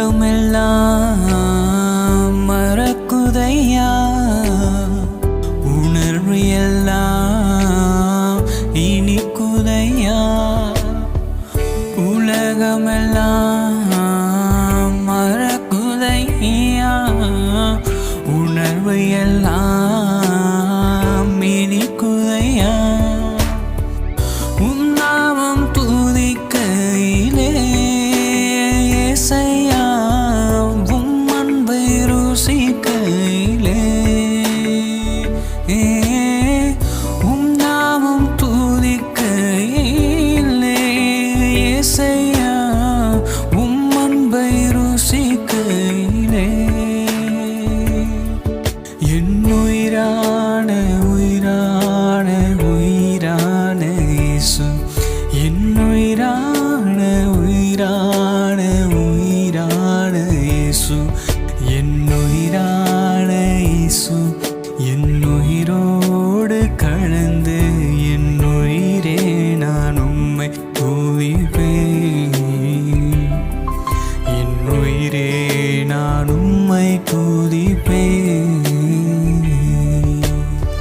உலகமெல்லாம் மறக்குதையா, உணர்வு எல்லாம் இனிக்குதையா. உலகமெல்லாம் மறக்குதையா, உணர்வு எல்லாம் இனிக்குதையா. உம் நாமம் துதிக்கையிலே ஏசையா, உம் அன்பை ருசிக்கையிலே உம் நாமம் துதிக்கையிலே ஏசையா, உம் அன்பை ருசிக்கையிலே என் உயிரான உயிரான உயிரான இயேசு, என் உயிரான உயிரான உயிரான இயேசு, என் உயிரான இயேசு, என் உயிரோடு கலந்து என் உயிரே நான் உம்மை துதிப்பேன், என் உயிரே நான் உம்மை துதிப்பேன்.